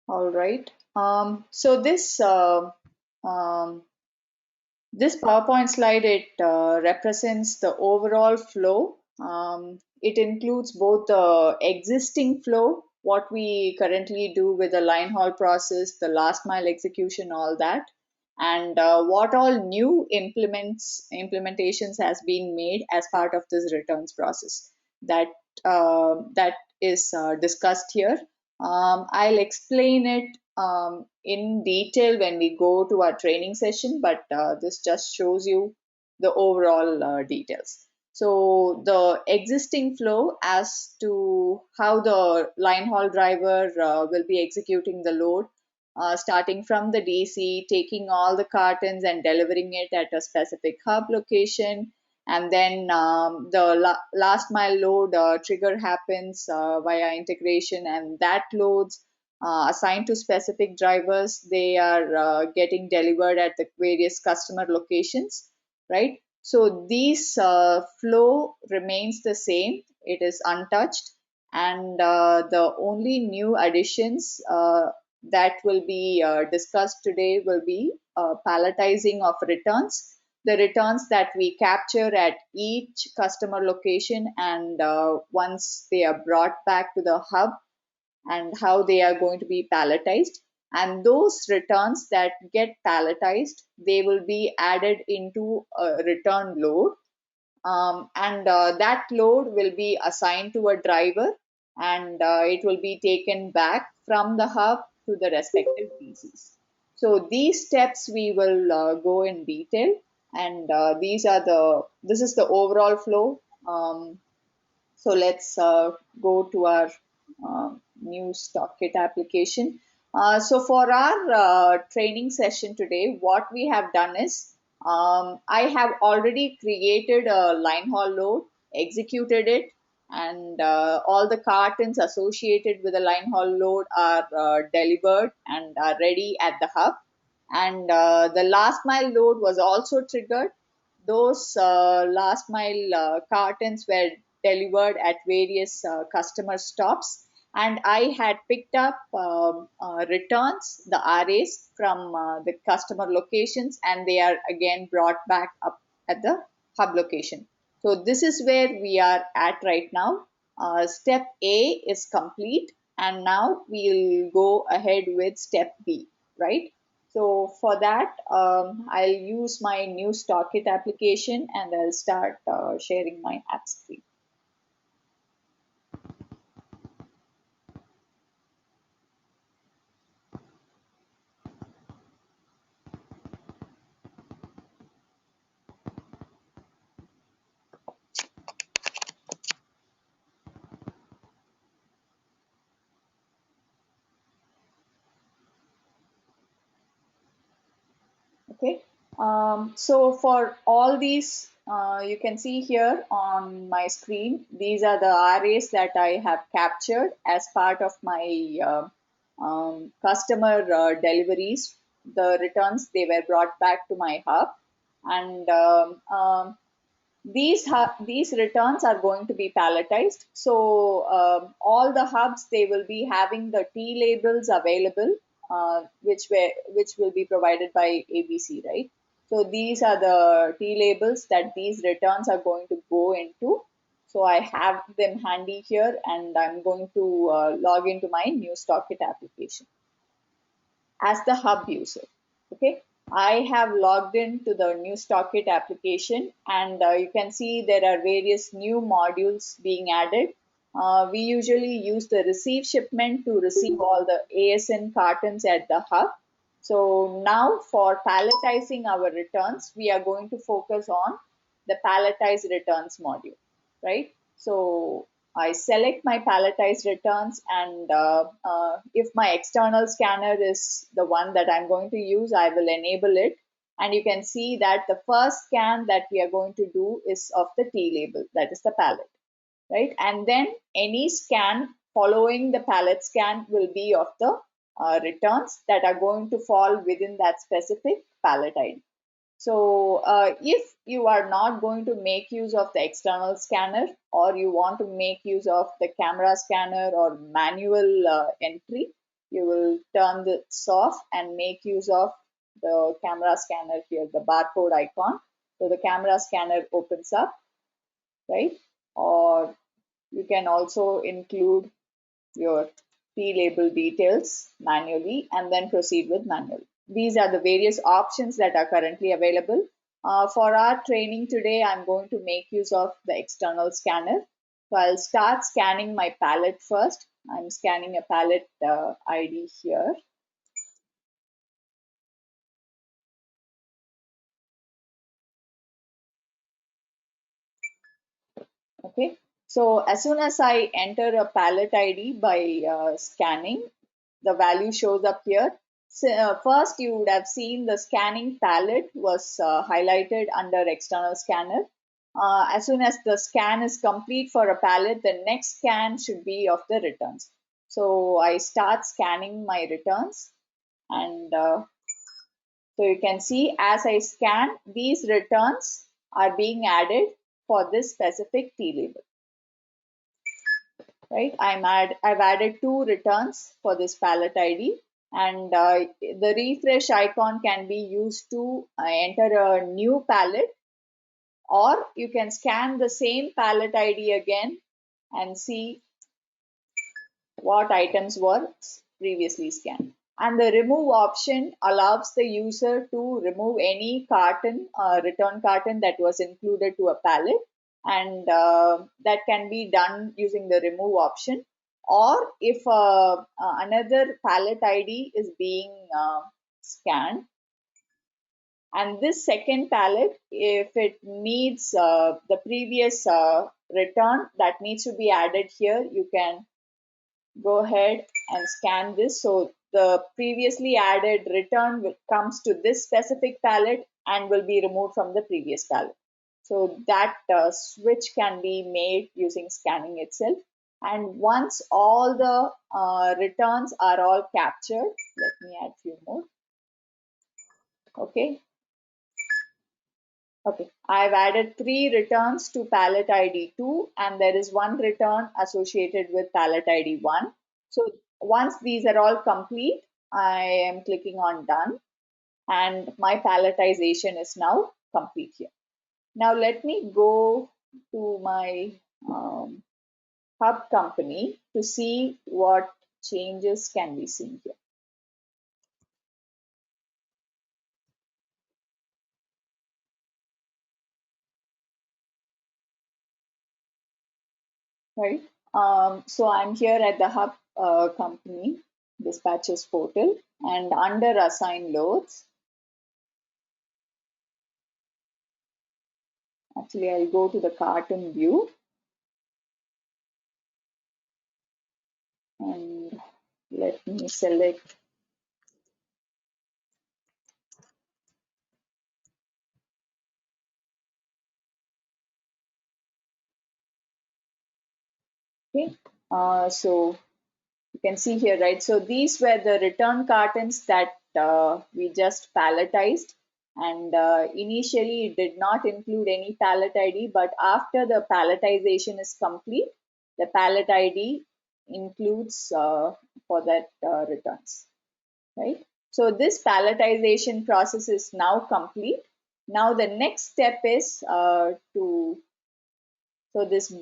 All right. So um, this PowerPoint slide, it represents the overall flow. It includes both the existing flow, what we currently do with the line haul process, the last mile execution, all that, and what all new implementations has been made as part of this returns process. That that is discussed here. I'll explain it in detail when we go to our training session, but this just shows you the overall details. So the existing flow as to how the line haul driver will be executing the load, starting from the DC, taking all the cartons and delivering it at a specific hub location. And then the last mile load trigger happens via integration, and that loads assigned to specific drivers, they are getting delivered at the various customer locations, right? So these flow remains the same, it is untouched, and the only new additions that will be discussed today will be palletizing of returns, the returns that we capture at each customer location, and once they are brought back to the hub, and how they are going to be palletized. And those returns that get palletized, they will be added into a return load, and that load will be assigned to a driver, and it will be taken back from the hub to the respective DCs. So these steps we will go in detail, and this is the overall flow. So let's go to our new stock kit application. So for our training session today, what we have done is I have already created a line haul load, executed it, and all the cartons associated with the line haul load are delivered and are ready at the hub. And the last mile load was also triggered. Those last mile cartons were delivered at various customer stops, and I had picked up returns, the RAs from the customer locations, and they are again brought back up at the hub location. So this is where we are at right now. Step A is complete, and now we'll go ahead with step B, right? So for that, I'll use my new StockIt application, and I'll start sharing my app screen. Okay. So for all these, you can see here on my screen, these are the arrays that I have captured as part of my customer deliveries. The returns, they were brought back to my hub, and these returns are going to be palletized. So all the hubs, they will be having the T labels available, which will be provided by ABC, right? So these are the T labels that these returns are going to go into. So I have them handy here, and I'm going to log into my new StockIt application as the hub user. Okay, I have logged into the new StockIt application, and you can see there are various new modules being added. We usually use the receive shipment to receive all the ASN cartons at the hub. So now for palletizing our returns, we are going to focus on the palletized returns module, right? So I select my palletized returns, and if my external scanner is the one that I'm going to use, I will enable it. And you can see that the first scan that we are going to do is of the T label, that is the pallet, right? And then any scan following the pallet scan will be of the returns that are going to fall within that specific pallet ID. So if you are not going to make use of the external scanner, or you want to make use of the camera scanner or manual entry, you will turn this off and make use of the camera scanner here, the barcode icon. So the camera scanner opens up, right? Or you can also include your P-label details manually and then proceed with manual. These are the various options that are currently available. For our training today, I'm going to make use of the external scanner. So I'll start scanning my palette first. I'm scanning a palette ID here. Okay, so as soon as I enter a palette ID by scanning, the value shows up here. So, first, you would have seen the scanning palette was highlighted under external scanner. As soon as the scan is complete for a palette, the next scan should be of the returns. So I start scanning my returns, and so you can see as I scan, these returns are being added for this specific T label. Right, I've added 2 returns for this palette ID, and the refresh icon can be used to enter a new palette, or you can scan the same palette ID again and see what items were previously scanned. And the remove option allows the user to remove any carton, return carton that was included to a pallet, and that can be done using the remove option. Or if another pallet ID is being scanned, and this second pallet, if it needs the previous return that needs to be added here, you can go ahead and scan this. So the previously added return comes to this specific palette and will be removed from the previous palette. So that switch can be made using scanning itself. And once all the returns are all captured, let me add few more. Okay, okay, I've added 3 returns to pallet ID 2, and there is 1 return associated with pallet ID 1. So once these are all complete, I am clicking on done, and my palletization is now complete here. Now let me go to my hub company to see what changes can be seen here. Right. So I'm here at the hub company dispatches portal, and under assign loads, actually I'll go to the carton view and let me select okay. So you can see here, right? So these were the return cartons that we just palletized, and initially it did not include any pallet ID, but after the palletization is complete, the pallet ID includes for that returns, right? So this palletization process is now complete. Now the next step is so this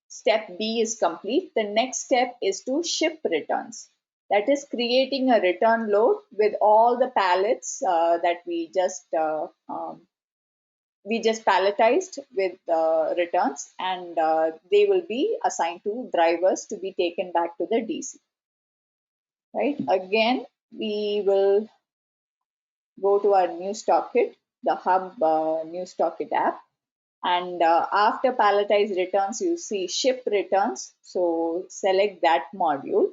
step B is complete. The next step is to ship returns. That is creating a return load with all the pallets that we just palletized with returns, and they will be assigned to drivers to be taken back to the DC. Right. Again, we will go to our new stock kit, the hub new stock kit app. And after palletized returns, you see ship returns. So select that module.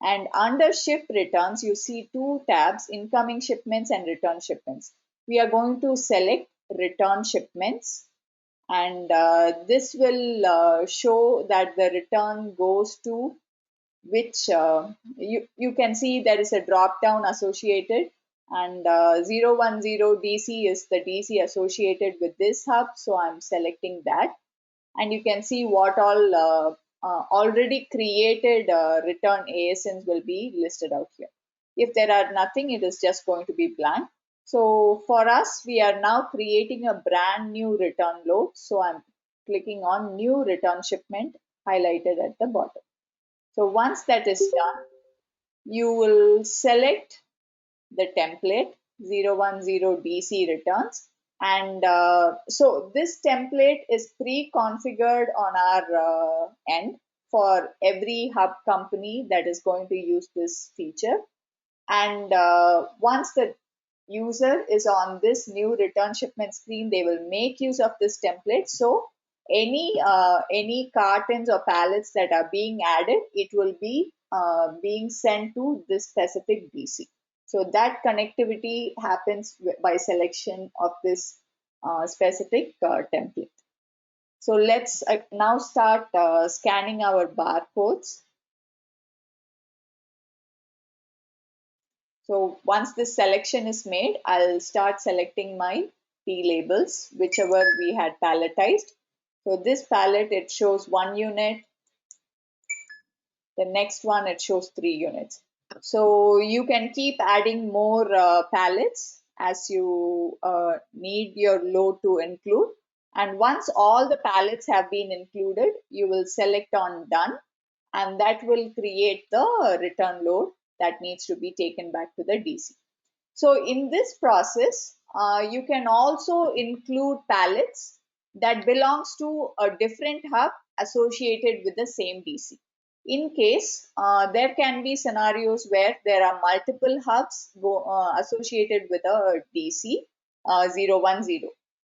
And under ship returns, you see 2 tabs, incoming shipments and return shipments. We are going to select return shipments. And this will show that the return goes to which you can see there is a drop down associated, and 010 DC is the DC associated with this hub, so I'm selecting that. And you can see what all already created return ASNs will be listed out here. If there are nothing, it is just going to be blank. So for us, we are now creating a brand new return load. So I'm clicking on new return shipment highlighted at the bottom. So once that is done, you will select the template 010 DC returns. And so this template is pre-configured on our end for every hub company that is going to use this feature. And once the user is on this new return shipment screen, they will make use of this template. So any cartons or pallets that are being added, it will be being sent to this specific DC. So that connectivity happens by selection of this specific template. So let's now start scanning our barcodes. So once this selection is made, I'll start selecting my P labels, whichever we had palletized. So this pallet, it shows 1 unit. The next one, it shows 3 units. So you can keep adding more pallets as you need your load to include. And once all the pallets have been included, you will select on done, and that will create the return load that needs to be taken back to the DC. So in this process, you can also include pallets that belongs to a different hub associated with the same DC. In case there can be scenarios where there are multiple hubs associated with a DC 010.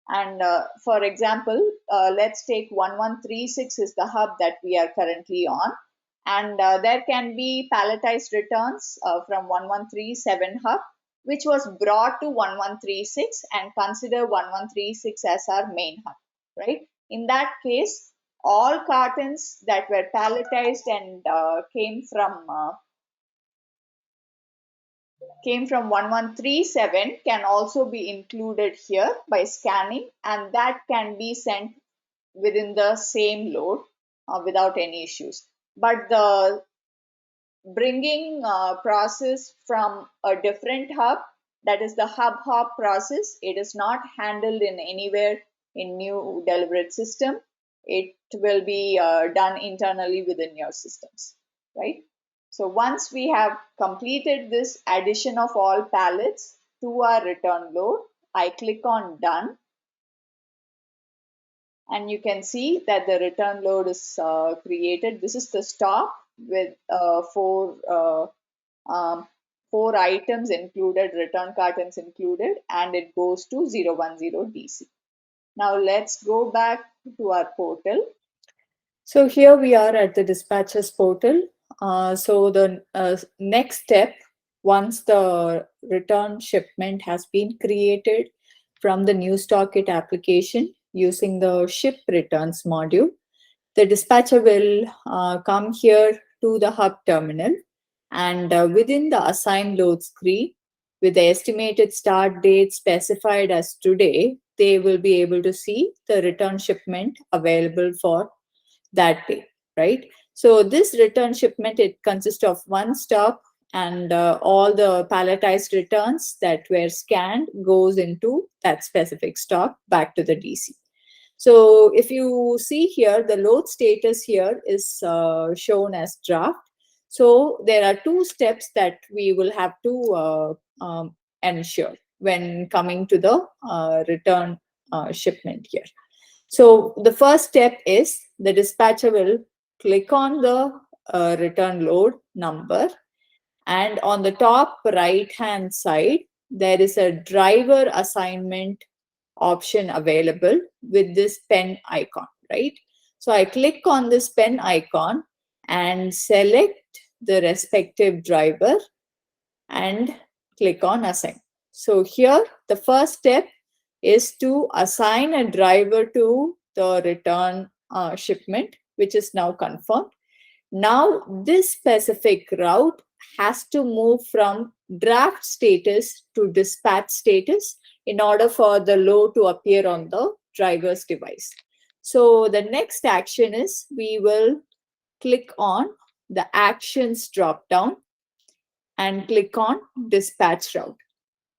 And for example, let's take 1136 is the hub that we are currently on. And there can be palletized returns from 1137 hub, which was brought to 1136, and consider 1136 as our main hub, right? In that case, all cartons that were palletized and came from 1137 can also be included here by scanning, and that can be sent within the same load without any issues. But the bringing process from a different hub, that is the hub hop process, it is not handled in anywhere in new deliberate system. It will be done internally within your systems, right? So once we have completed this addition of all pallets to our return load, I click on done, and you can see that the return load is created. This is the stock with four items included, return cartons included, and it goes to 010 DC. Now let's go back to our portal. So here we are at the dispatchers portal. So the next step, once the return shipment has been created from the new StockIt application using the ship returns module, the dispatcher will come here to the hub terminal, and within the assign load screen with the estimated start date specified as today, they will be able to see the return shipment available for that day, right? So this return shipment, it consists of one stop, and all the palletized returns that were scanned goes into that specific stock back to the DC. So if you see here, the load status here is shown as draft. So there are two steps that we will have to ensure when coming to the return shipment here. So the first step is the dispatcher will click on the return load number, and on the top right hand side there is a driver assignment option available with this pen icon, right? So I click on this pen icon and select the respective driver and click on assign. So here the first step is to assign a driver to the return shipment, which is now confirmed. Now this specific route has to move from draft status to dispatch status in order for the load to appear on the driver's device. So the next action is we will click on the Actions drop-down and click on Dispatch Route.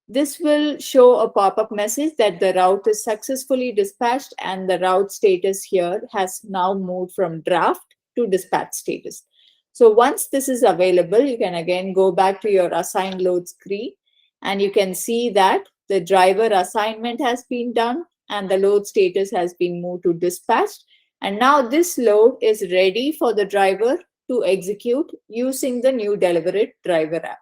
This will show a pop-up message that the route is successfully dispatched and the route status here has now moved from draft to dispatch status. So once this is available, you can again go back to your assign load screen and you can see that the driver assignment has been done and the load status has been moved to dispatched. And now this load is ready for the driver to execute using the new Deliver It driver app.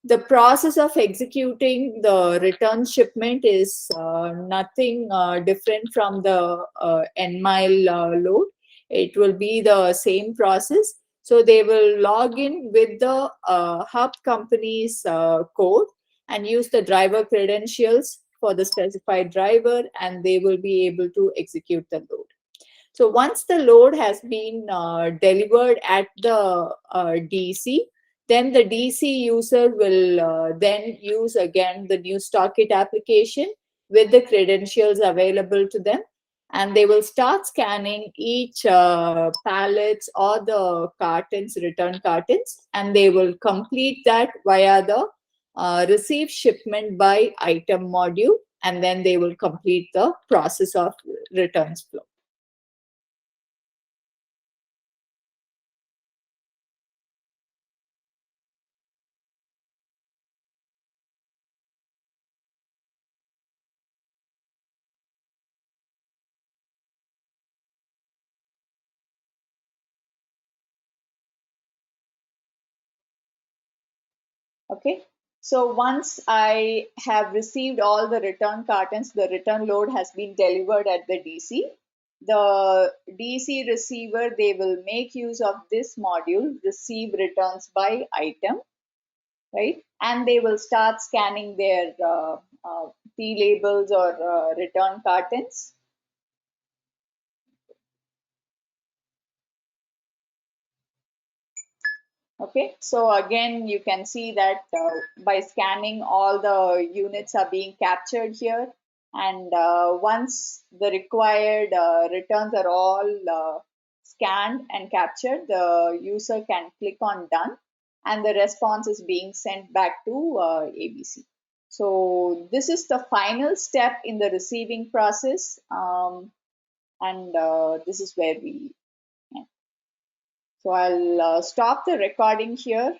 The process of executing the return shipment is nothing different from the N-mile load. It will be the same process. So they will log in with the hub company's code and use the driver credentials for the specified driver, and they will be able to execute the load. So once the load has been delivered at the DC, then the DC user will then use again the new StockIt application with the credentials available to them, and they will start scanning each pallets or the cartons, return cartons, and they will complete that via the receive shipment by item module, and then they will complete the process of returns flow. Okay, so once I have received all the return cartons, the return load has been delivered at the DC. The DC receiver, they will make use of this module, receive returns by item, right? And they will start scanning their P labels or return cartons. Okay, so again, you can see that by scanning, all the units are being captured here. And once the required returns are all scanned and captured, the user can click on done and the response is being sent back to ABC. So this is the final step in the receiving process. And this is where we end. So I'll stop the recording here